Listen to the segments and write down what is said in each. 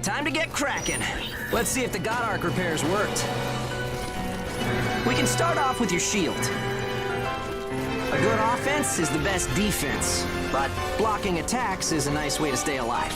Time to get cracking. Let's see if the God Arc repairs worked. We can start off with your shield. A good offense is the best defense, but blocking attacks is a nice way to stay alive.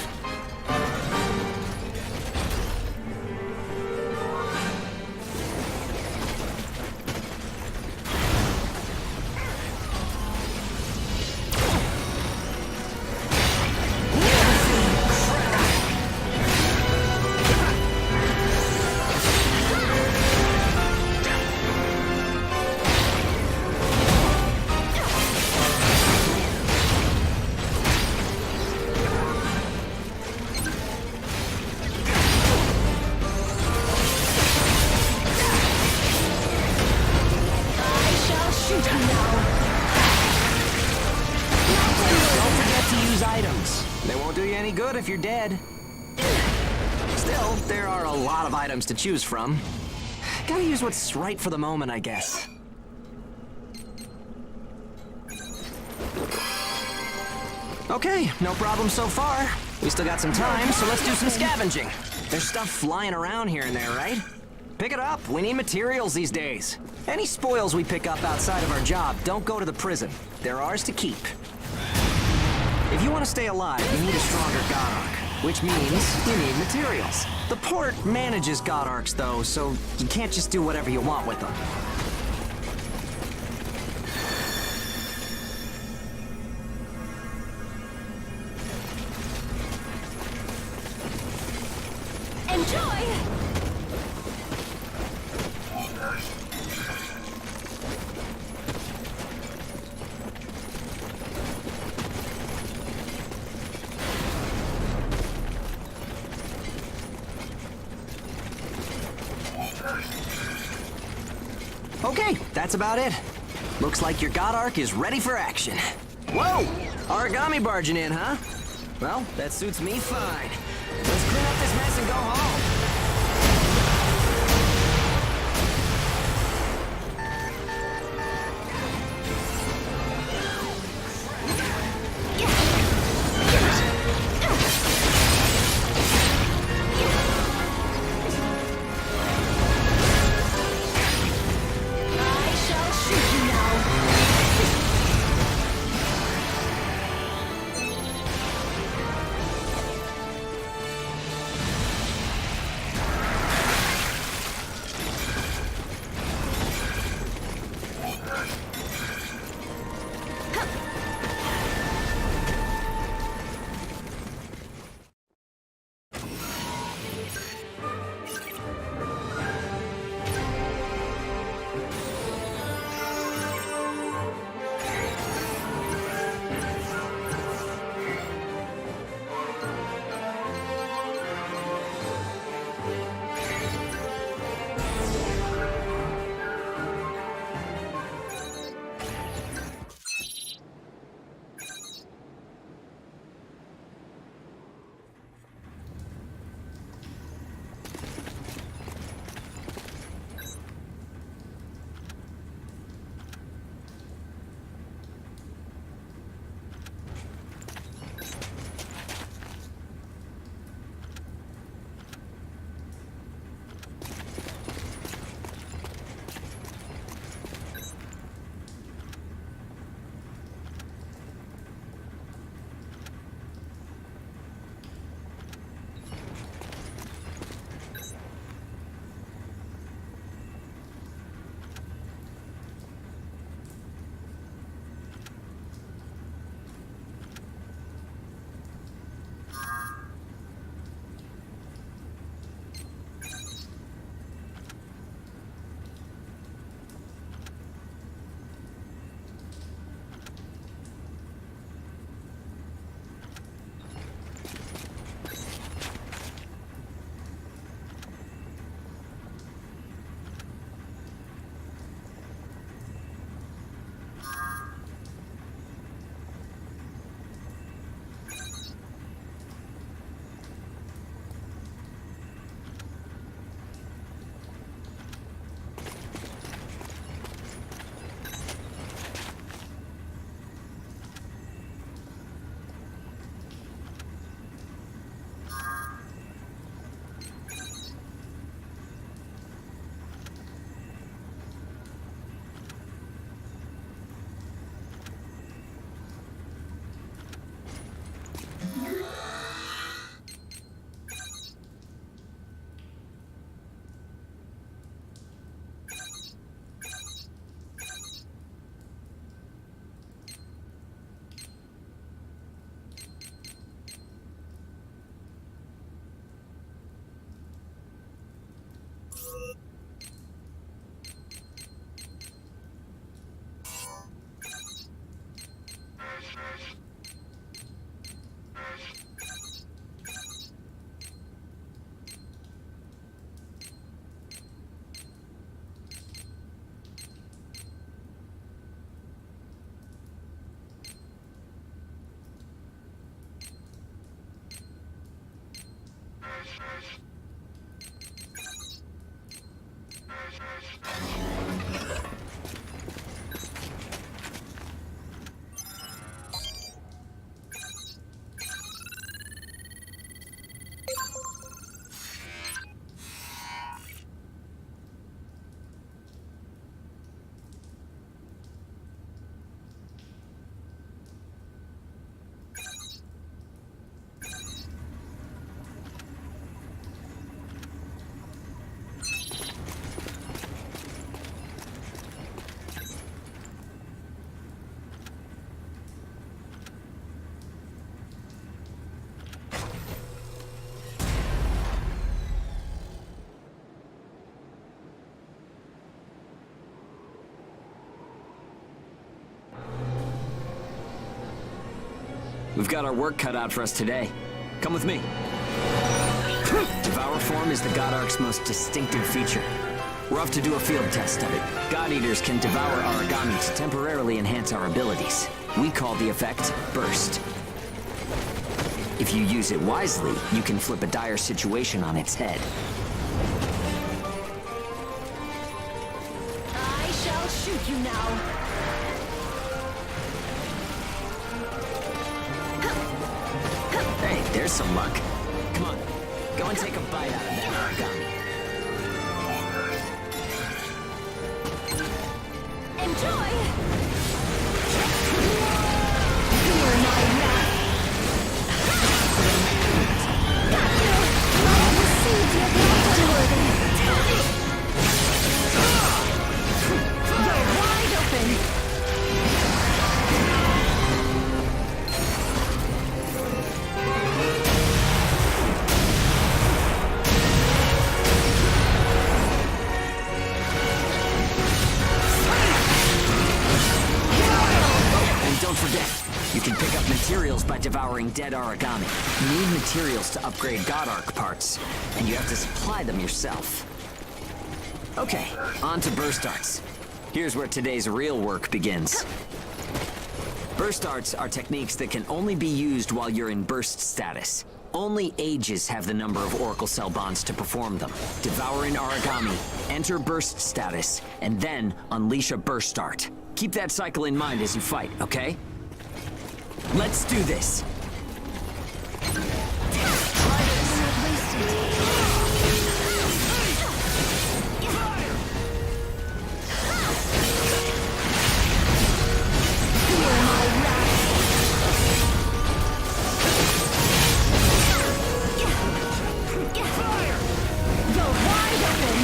Good if you're dead. Still, there are a lot of items to choose from. Gotta use what's right for the moment, I guess. Okay, no problem so far. We still got some time, so let's do some scavenging. There's stuff flying around here and there, right? Pick it up. We need materials these days. Any spoils we pick up outside of our job don't go to the prison. They're ours to keep. If you want to stay alive, you need a stronger God Arc, which means you need materials. The port manages God Arcs, though, so you can't just do whatever you want with them. Enjoy! Okay, that's about it. Looks like your God Arc is ready for action. Whoa! Origami barging in, huh? Well, that suits me fine. Let's clean up this mess and go home. We've got our work cut out for us today. Come with me. Devour form is the God Ark's most distinctive feature. We're off to do a field test of it. God Eaters can devour Aragami to temporarily enhance our abilities. We call the effect Burst. If you use it wisely, you can flip a dire situation on its head. I shall shoot you now. Hey, there's some luck. Come on, go and take a bite out of that Aragami. Enjoy! Feel my wrath! Got you! I have received your blood, unworthy! You're wide open! And don't forget, you can pick up materials by devouring dead Aragami. You need materials to upgrade God Ark parts, and you have to supply them yourself. Okay, on to burst arts. Here's where today's real work begins. Burst arts are techniques that can only be used while you're in burst status. Only Ages have the number of Oracle Cell bonds to perform them. Devour an Aragami, enter burst status, and then unleash a burst art. Keep that cycle in mind as you fight, okay? Let's do this! Go wide open!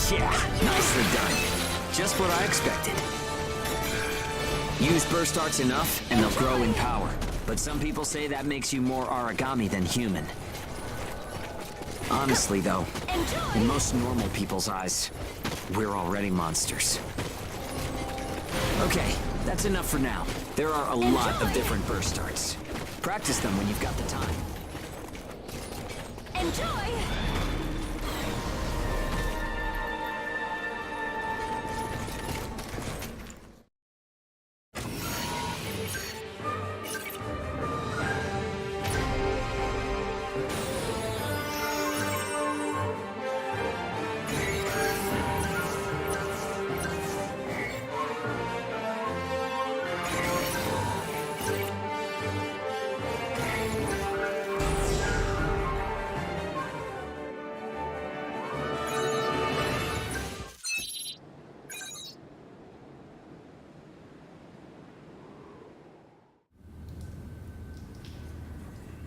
Yeah, nicely done. Just what I expected. Use burst arts enough, and they'll grow in power. But some people say that makes you more Aragami than human. Honestly, though, in most normal people's eyes, we're already monsters. Okay, that's enough for now. There are a lot of different burst arts. Practice them when you've got the time. Enjoy!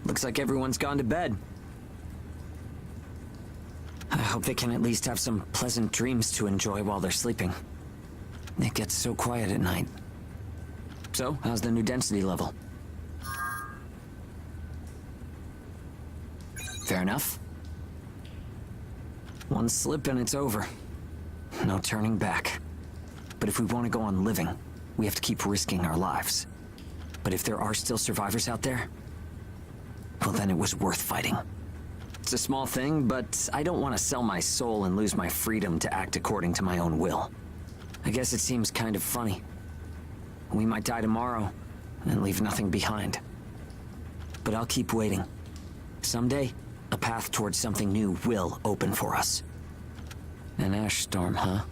Looks like everyone's gone to bed. I hope they can at least have some pleasant dreams to enjoy while they're sleeping. It gets so quiet at night. So, how's the new density level? Fair enough. One slip and it's over. No turning back. But if we want to go on living, we have to keep risking our lives. But if there are still survivors out there, well, then it was worth fighting. It's a small thing, but I don't want to sell my soul and lose my freedom to act according to my own will. I guess it seems kind of funny. We might die tomorrow and leave nothing behind. But I'll keep waiting. Someday, a path towards something new will open for us. An ash storm, huh?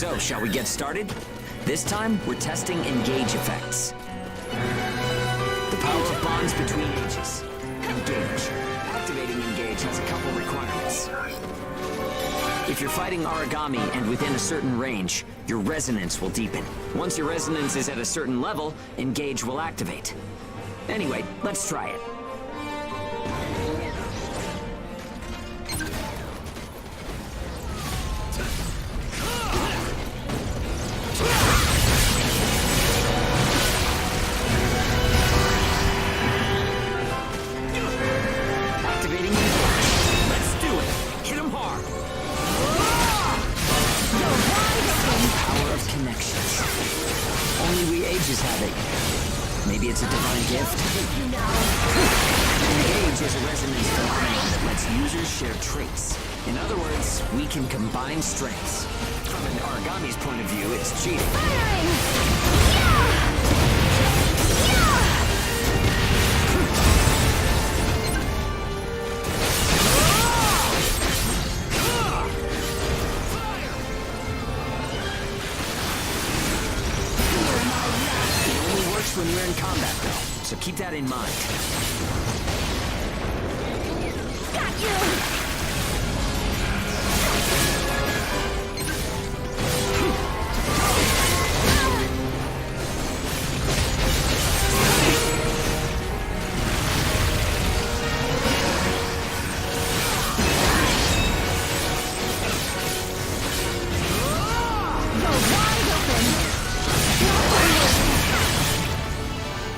So, shall we get started? This time, we're testing engage effects. The power of bonds between ages. Engage. Activating engage has a couple requirements. If you're fighting Aragami and within a certain range, your resonance will deepen. Once your resonance is at a certain level, engage will activate. Anyway, let's try it. Activating engage. Let's do it. Hit him hard. Power of connections. Only we ages have it. Maybe it's a divine gift? Engage is a resonance phenomenon that lets users share traits. In other words, we can combine strengths. From an Aragami's point of view, it's cheating. When you're in combat, though, so keep that in mind. Got you!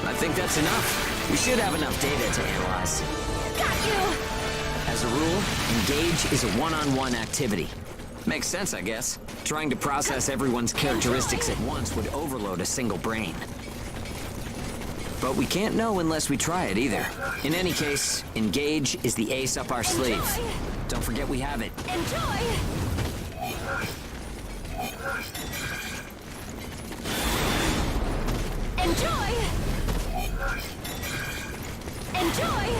I think that's enough. We should have enough data to analyze. Got you! As a rule, engage is a one-on-one activity. Makes sense, I guess. Trying to process everyone's characteristics at once would overload a single brain. But we can't know unless we try it either. In any case, engage is the ace up our sleeve. Don't forget we have it. Enjoy! Enjoy!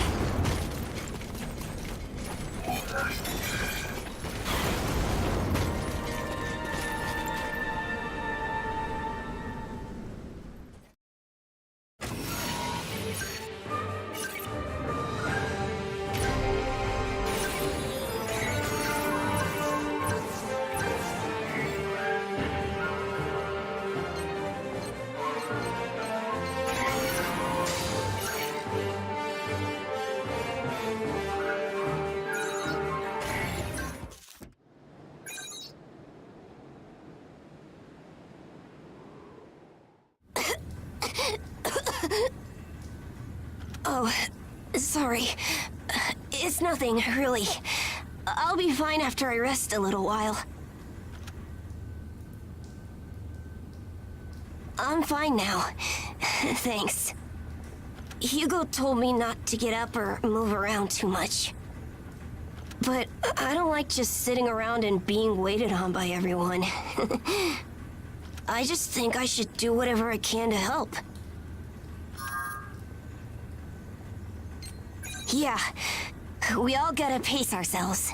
Oh, sorry. It's nothing, really. I'll be fine after I rest a little while. I'm fine now. Thanks. Hugo told me not to get up or move around too much. But I don't like just sitting around and being waited on by everyone. I just think I should do whatever I can to help. Yeah, we all gotta pace ourselves.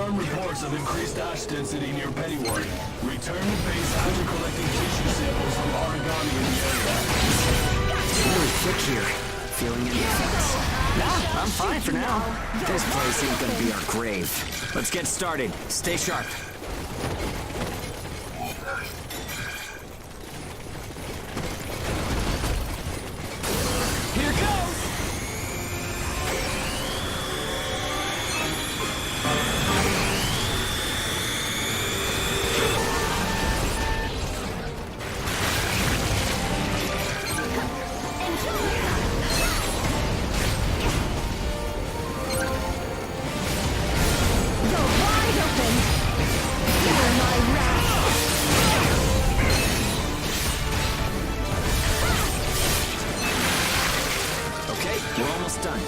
confirm reports of increased ash density near Pennyworth. Return to base after collecting tissue samples from origami in the area. It's really thick here. Feeling any effects? Nah, I'm fine for now. This place ain't gonna be our grave. Let's get started. Stay sharp. Here goes! We're almost done.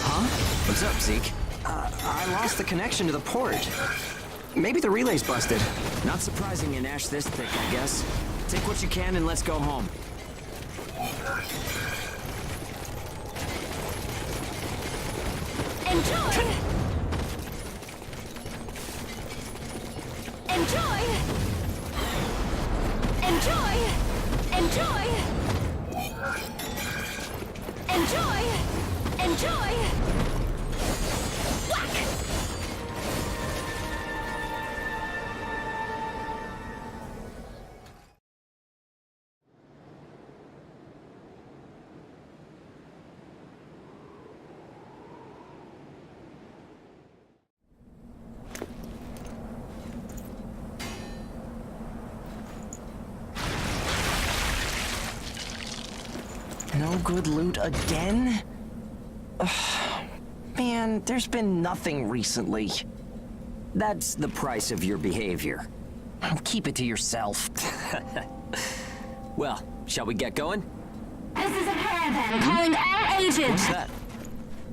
Huh? What's up, Zeke? I lost the connection to the port. Maybe the relay's busted. Not surprising in ash this thick, I guess. Take what you can and let's go home. Enjoy! Enjoy! Enjoy! Enjoy! Enjoy! Enjoy! Whack! No good loot again? Ugh, man, there's been nothing recently. That's the price of your behavior. Keep it to yourself. Well, shall we get going? This is a caravan calling all agents. What's that?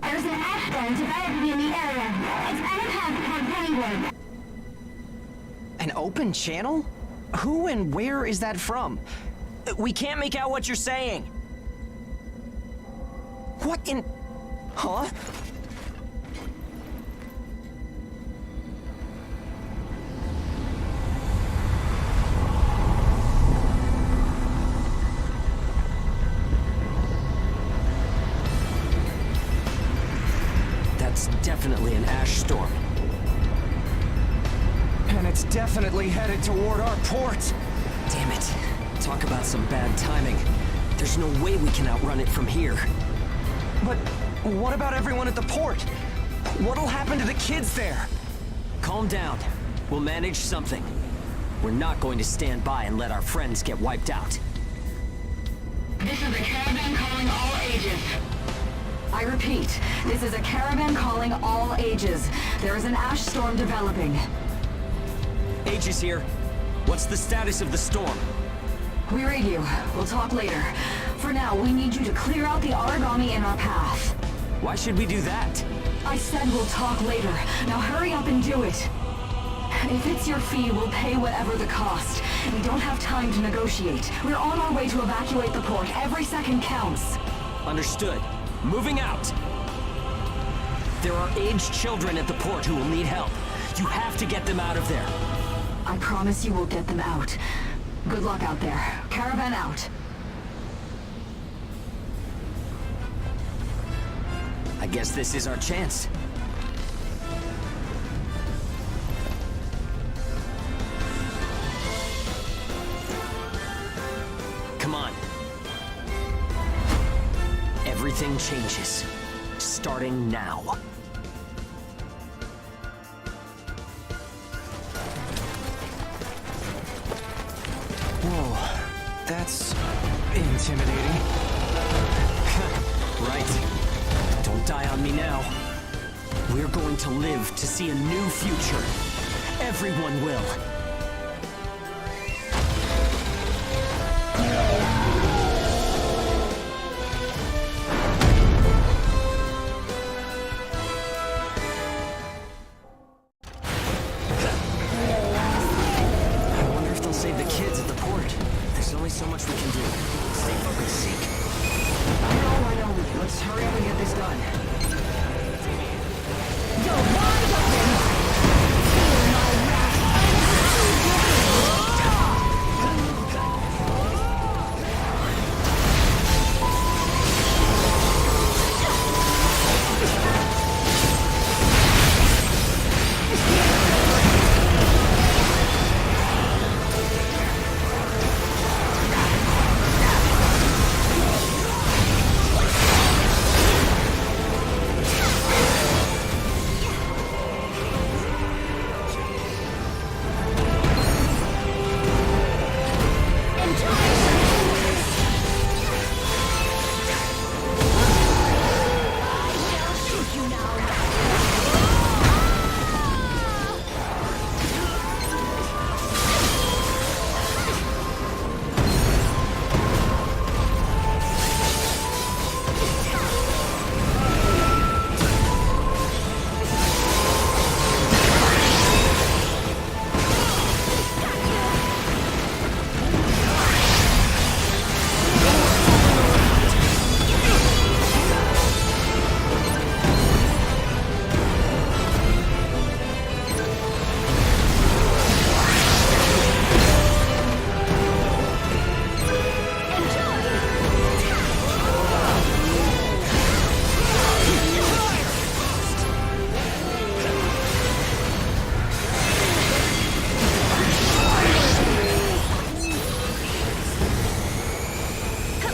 There's an ash storm developing in the area. It's on a path toward Pennyworth. An open channel? Who and where is that from? We can't make out what you're saying. What in... Huh? That's definitely an ash storm. And it's definitely headed toward our port. Damn it. Talk about some bad timing. There's no way we can outrun it from here. But what about everyone at the port? What'll happen to the kids there? Calm down. We'll manage something. We're not going to stand by and let our friends get wiped out. This is a caravan calling all ages. I repeat, this is a caravan calling all ages. There is an ash storm developing. Aegis here. What's the status of the storm? We read you. We'll talk later. For now, we need you to clear out the origami in our path. Why should we do that? I said we'll talk later. Now hurry up and do it. If it's your fee, we'll pay whatever the cost. We don't have time to negotiate. We're on our way to evacuate the port. Every second counts. Understood. Moving out. There are aged children at the port who will need help. You have to get them out of there. I promise you we'll get them out. Good luck out there. Caravan out. I guess this is our chance. Come on. Everything changes. Starting now. Whoa, that's intimidating. Right. Don't die on me now. We're going to live to see a new future. Everyone will. I wonder if they'll save the kids at the port. There's only so much we can do. Stay focused, Zeke. I know. Let's hurry up and get this done. Go wide open!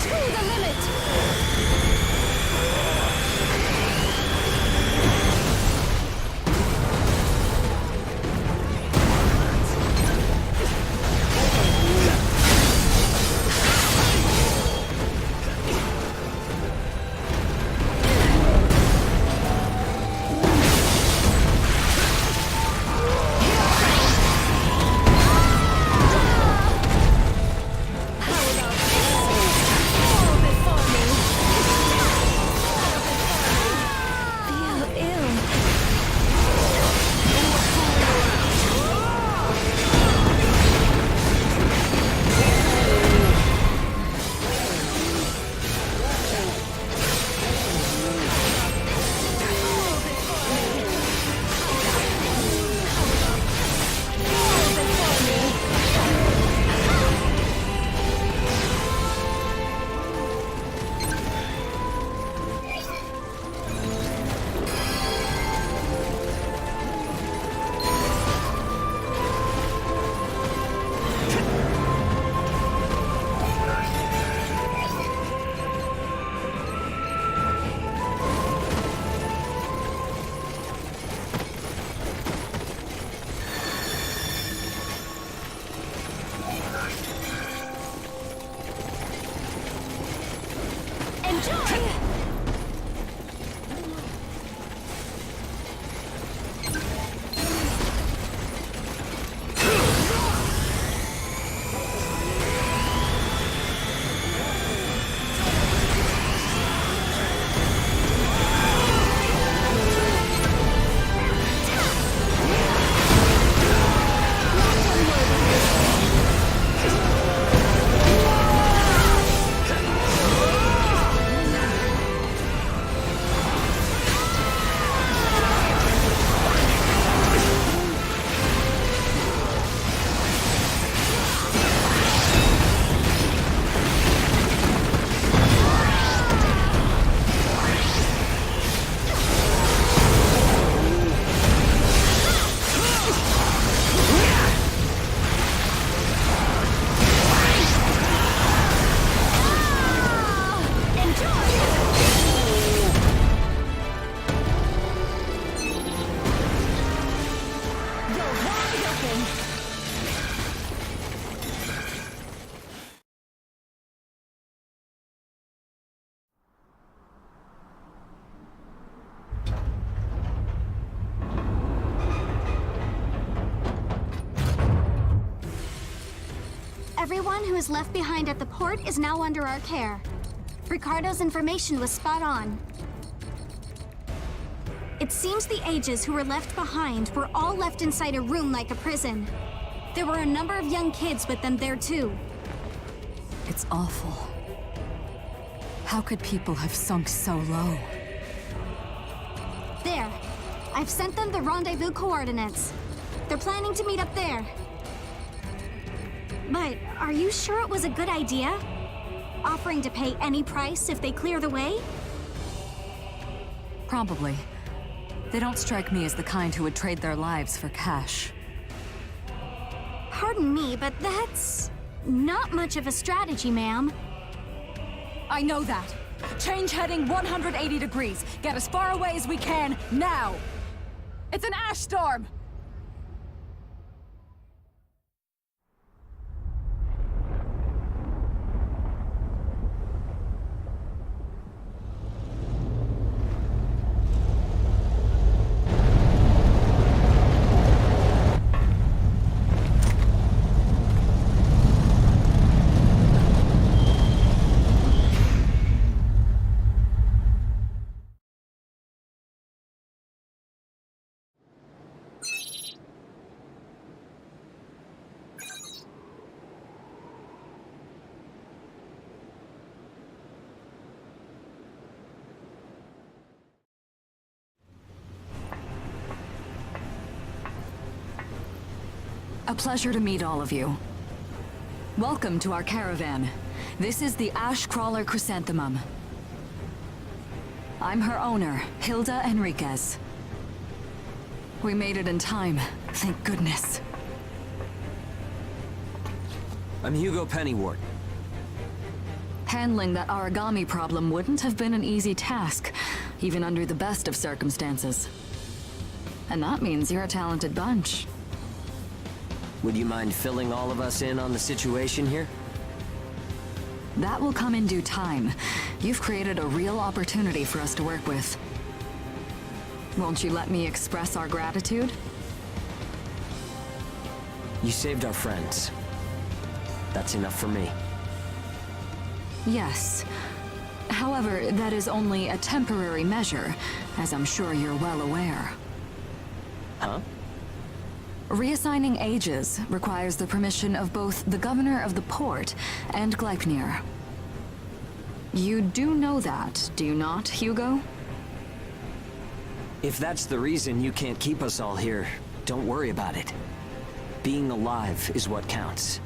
To the limit! Everyone who is left behind at the port is now under our care. Ricardo's information was spot on. It seems the Ages who were left behind were all left inside a room like a prison. There were a number of young kids with them there too. It's awful. How could people have sunk so low? There. I've sent them the rendezvous coordinates. They're planning to meet up there. But are you sure it was a good idea? Offering to pay any price if they clear the way? Probably. They don't strike me as the kind who would trade their lives for cash. Pardon me, but that's not much of a strategy, ma'am. I know that. Change heading 180 degrees. Get as far away as we can, now! It's an ash storm! A pleasure to meet all of you. Welcome to our caravan. This is the Ash Crawler Chrysanthemum. I'm her owner, Hilda Enriquez. We made it in time, thank goodness. I'm Hugo Pennywort. Handling that origami problem wouldn't have been an easy task, even under the best of circumstances. And that means you're a talented bunch. Would you mind filling all of us in on the situation here? That will come in due time. You've created a real opportunity for us to work with. Won't you let me express our gratitude? You saved our friends. That's enough for me. Yes. However, that is only a temporary measure, as I'm sure you're well aware. Huh? Reassigning ages requires the permission of both the governor of the port and Gleipnir. You do know that, do you not, Hugo? If that's the reason you can't keep us all here, don't worry about it. Being alive is what counts.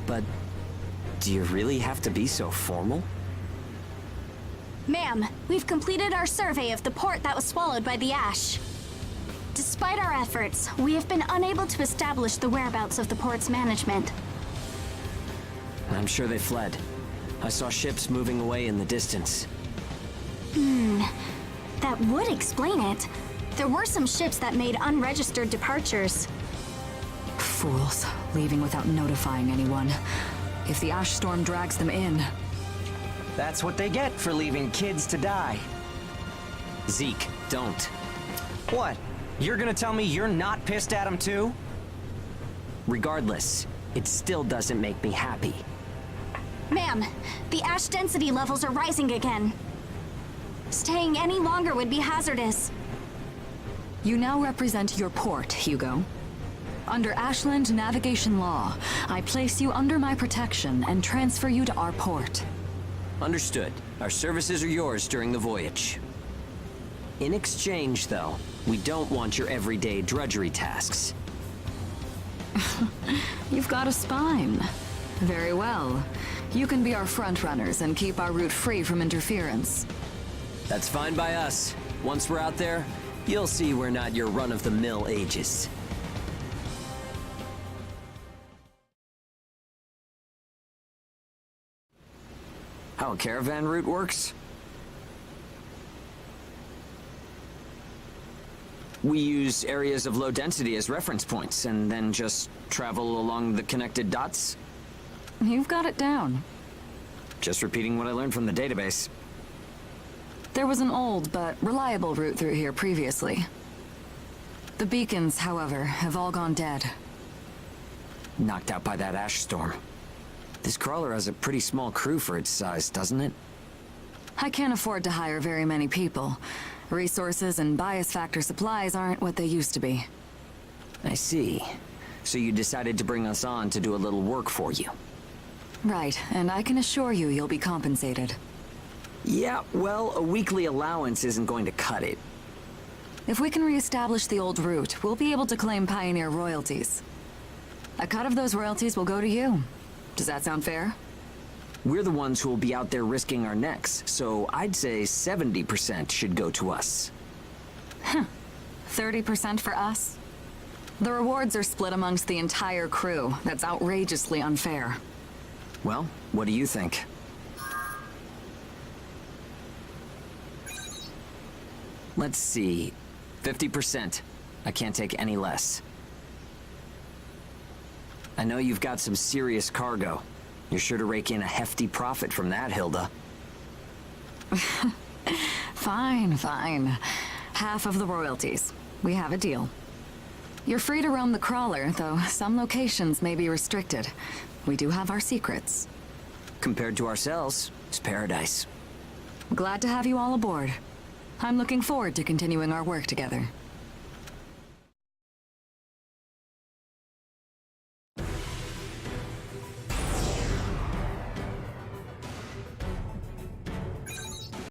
But do you really have to be so formal? Ma'am, we've completed our survey of the port that was swallowed by the ash. Despite our efforts, we have been unable to establish the whereabouts of the port's management. I'm sure they fled. I saw ships moving away in the distance. That would explain it. There were some ships that made unregistered departures. Fools, leaving without notifying anyone. If the ash storm drags them in... That's what they get for leaving kids to die. Zeke, don't. What? You're gonna tell me you're not pissed at him too? Regardless, it still doesn't make me happy. Ma'am, the ash density levels are rising again. Staying any longer would be hazardous. You now represent your port, Hugo. Under Ashland navigation law, I place you under my protection and transfer you to our port. Understood. Our services are yours during the voyage. In exchange, though, we don't want your everyday drudgery tasks. You've got a spine. Very well. You can be our front runners and keep our route free from interference. That's fine by us. Once we're out there, you'll see we're not your run-of-the-mill ages. How a caravan route works? We use areas of low density as reference points, and then just travel along the connected dots. You've got it down. Just repeating what I learned from the database. There was an old but reliable route through here previously. The beacons, however, have all gone dead. Knocked out by that ash storm. This crawler has a pretty small crew for its size, doesn't it? I can't afford to hire very many people. Resources and bias factor supplies aren't what they used to be. I see. So you decided to bring us on to do a little work for you. Right, and I can assure you you'll be compensated. Yeah, well, a weekly allowance isn't going to cut it. If we can reestablish the old route, we'll be able to claim Pioneer royalties. A cut of those royalties will go to you. Does that sound fair? We're the ones who will be out there risking our necks, so I'd say 70% should go to us. 30% for us? The rewards are split amongst the entire crew. That's outrageously unfair. Well, what do you think? Let's see. 50%. I can't take any less. I know you've got some serious cargo. You're sure to rake in a hefty profit from that, Hilda. Fine, fine. Half of the royalties. We have a deal. You're free to roam the crawler, though some locations may be restricted. We do have our secrets. Compared to ourselves, it's paradise. Glad to have you all aboard. I'm looking forward to continuing our work together.